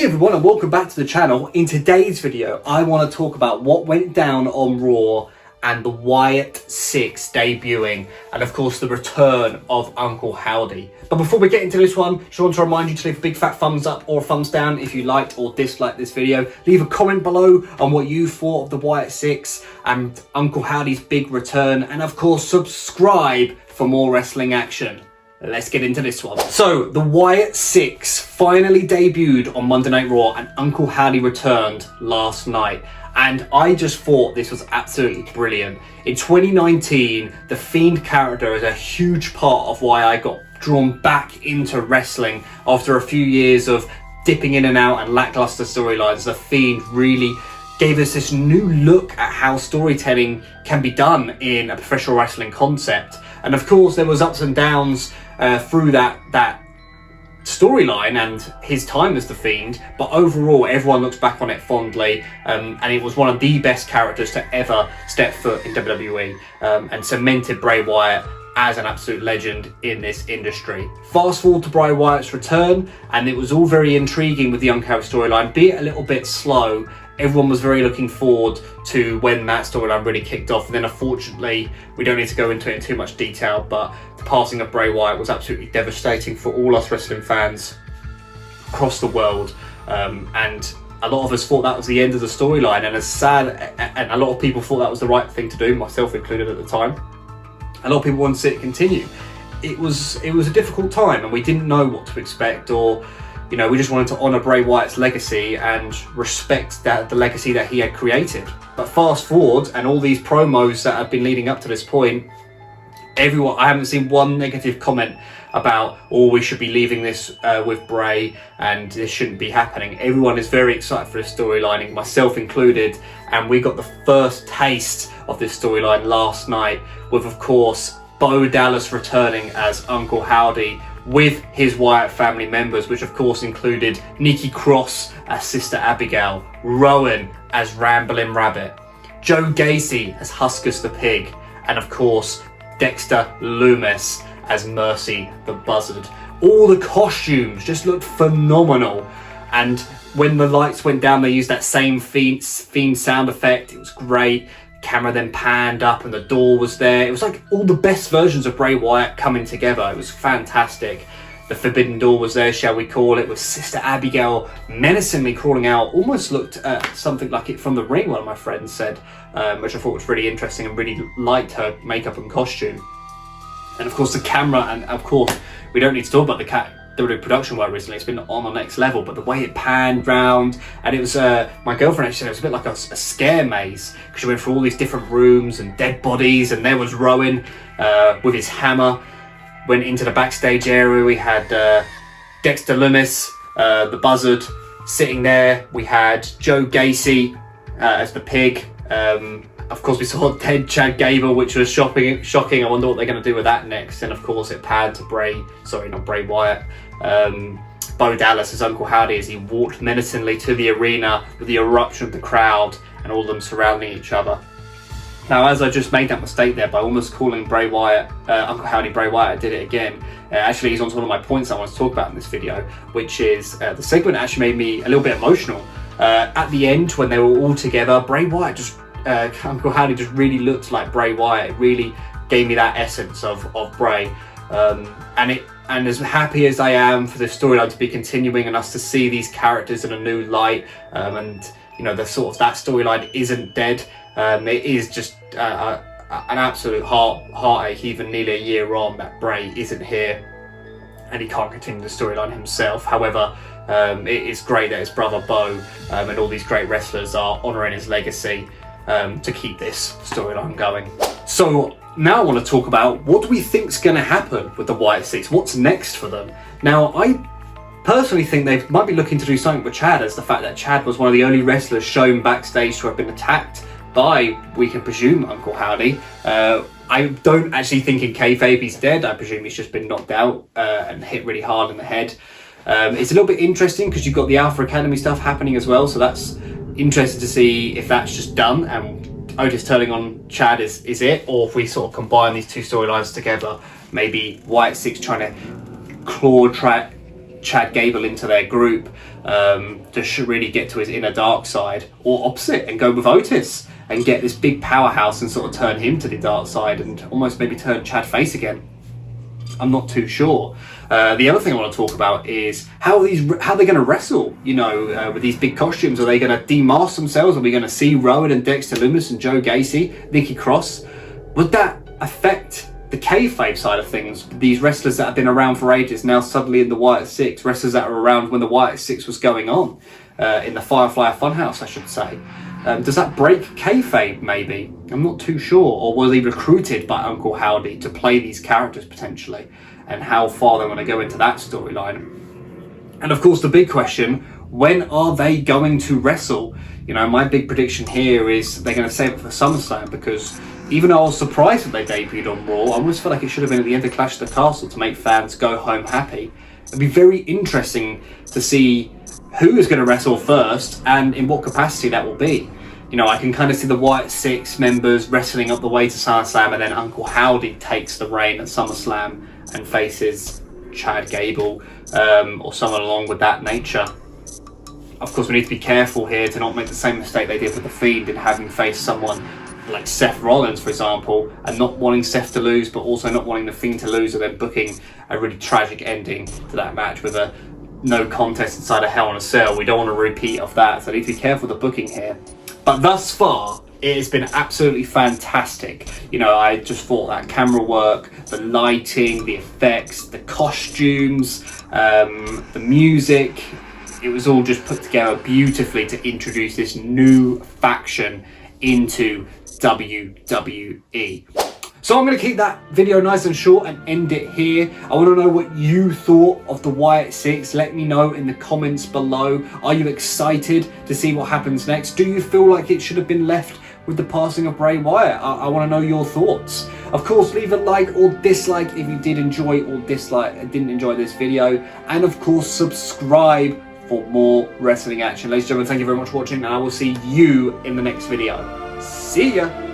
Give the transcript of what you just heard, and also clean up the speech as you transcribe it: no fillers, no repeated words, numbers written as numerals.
Hey everyone, and welcome back to the channel. In today's video, I want to talk about what went down on Raw and the Wyatt Sick6 debuting, and of course the return of Uncle Howdy. But before we get into this one, just want to remind you to leave a big fat thumbs up or a thumbs down if you liked or disliked this video. Leave a comment below on what you thought of the Wyatt Sick6 and Uncle Howdy's big return, and of course subscribe for more wrestling action. Let's get into this one. So, the Wyatt Sick6 finally debuted on Monday Night Raw and Uncle Howdy returned last night. And I just thought this was absolutely brilliant. In 2019, the Fiend character is a huge part of why I got drawn back into wrestling after a few years of dipping in and out and lackluster storylines. The Fiend really gave us this new look at how storytelling can be done in a professional wrestling concept. And of course, there was ups and downs through that storyline and his time as the Fiend, but overall everyone looks back on it fondly, and it was one of the best characters to ever step foot in WWE, and cemented Bray Wyatt as an absolute legend in this industry. Fast forward to Bray Wyatt's return, and it was all very intriguing with the Young Howdy storyline, be it a little bit slow. Everyone was very looking forward to when that storyline really kicked off, and then unfortunately, we don't need to go into it in too much detail, but the passing of Bray Wyatt was absolutely devastating for all us wrestling fans across the world, and a lot of us thought that was the end of the storyline, and as sad, and a lot of people thought that was the right thing to do, myself included at the time. A lot of people wanted to see it continue. It was a difficult time, and we didn't know what to expect, or you know, we just wanted to honour Bray Wyatt's legacy and respect the legacy that he had created. But fast forward, and all these promos that have been leading up to this point, I haven't seen one negative comment about, oh, we should be leaving this with Bray and this shouldn't be happening. Everyone is very excited for this storyline, myself included, and we got the first taste of this storyline last night with, of course, Bo Dallas returning as Uncle Howdy, with his Wyatt family members, which of course included Nikki Cross as Sister Abigail, Rowan as Ramblin' Rabbit, Joe Gacy as Huskus the Pig, and of course Dexter Loomis as Mercy the Buzzard. All the costumes just looked phenomenal, and when the lights went down they used that same Fiend sound effect. It was great. Camera then panned up and the door was there. It was like all the best versions of Bray Wyatt coming together. It was fantastic. The forbidden door was there, shall we call it, with Sister Abigail menacingly crawling out. Almost looked something like it from the ring, one of my friends said, which I thought was really interesting, and really liked her makeup and costume. And of course the camera, and of course we don't need to talk about the production work recently. It's been on the next level, but the way it panned round, and it was my girlfriend actually said it was a bit like a scare maze, because she went through all these different rooms and dead bodies, and there was Rowan with his hammer. Went into the backstage area. We had Dexter Loomis, the Buzzard, sitting there. We had Joe Gacy as the Pig. Of course, we saw dead Chad Gable, which was shocking. I wonder what they're going to do with that next. And of course, it panned to Bray Wyatt. Bo Dallas as Uncle Howdy as he walked menacingly to the arena with the eruption of the crowd and all of them surrounding each other. Now, as I just made that mistake there by almost calling Bray Wyatt, Uncle Howdy Bray Wyatt, I did it again. Actually, he's on to one of my points I want to talk about in this video, which is the segment actually made me a little bit emotional. At the end, when they were all together, Bray Wyatt Uncle Howdy just really looked like Bray Wyatt. It really gave me that essence of Bray. And as happy as I am for this storyline to be continuing and us to see these characters in a new light, and you know, the sort of that storyline isn't dead. It is just an absolute heartache, even nearly a year on, that Bray isn't here and he can't continue the storyline himself. However, it is great that his brother Bo and all these great wrestlers are honouring his legacy to keep this storyline going. So now I want to talk about what do we think is going to happen with the Wyatt Sick6. What's next for them? Now, I personally think they might be looking to do something with Chad, as the fact that Chad was one of the only wrestlers shown backstage to have been attacked by, we can presume, Uncle Howdy. I don't actually think in kayfabe he's dead. I presume he's just been knocked out and hit really hard in the head. It's a little bit interesting because you've got the Alpha Academy stuff happening as well, so that's interesting to see if that's just done and Otis turning on Chad is it, or if we sort of combine these two storylines together. Maybe Wyatt Sick6 trying to claw Chad Gable into their group to really get to his inner dark side, or opposite and go with Otis and get this big powerhouse and sort of turn him to the dark side and almost maybe turn Chad face again. I'm not too sure. The other thing I want to talk about is how they're going to wrestle, you know, with these big costumes. Are they going to demask themselves? Are we going to see Rowan and Dexter Lumis and Joe Gacy, Nikki Cross? Would that affect the kayfabe side of things? These wrestlers that have been around for ages now suddenly in the Wyatt Six, wrestlers that were around when the Wyatt Six was going on, in the Firefly Funhouse, I should say. Does that break kayfabe, maybe? I'm not too sure. Or were they recruited by Uncle Howdy to play these characters potentially? And how far they want to go into that storyline. And of course, the big question, when are they going to wrestle? You know, my big prediction here is they're going to save it for SummerSlam, because even though I was surprised that they debuted on Raw, I almost feel like it should have been at the end of Clash of the Castle to make fans go home happy. It'd be very interesting to see who is going to wrestle first and in what capacity that will be. You know, I can kind of see the Wyatt Six members wrestling up the way to SummerSlam, and then Uncle Howdy takes the reign at SummerSlam and faces Chad Gable, or someone along with that nature. Of course, we need to be careful here to not make the same mistake they did with The Fiend in having faced someone like Seth Rollins, for example, and not wanting Seth to lose, but also not wanting The Fiend to lose, and then booking a really tragic ending to that match with a no contest inside a Hell in a Cell. We don't want to repeat of that, so I need to be careful with the booking here. But thus far, it has been absolutely fantastic. You know, I just thought that camera work, the lighting, the effects, the costumes, the music, it was all just put together beautifully to introduce this new faction into WWE. So I'm going to keep that video nice and short and end it here. I want to know what you thought of the Wyatt Six. Let me know in the comments below. Are you excited to see what happens next? Do you feel like it should have been left with the passing of Bray Wyatt? I want to know your thoughts. Of course, leave a like or dislike if you did enjoy or didn't enjoy this video. And of course, subscribe for more wrestling action. Ladies and gentlemen, thank you very much for watching, and I will see you in the next video. See ya!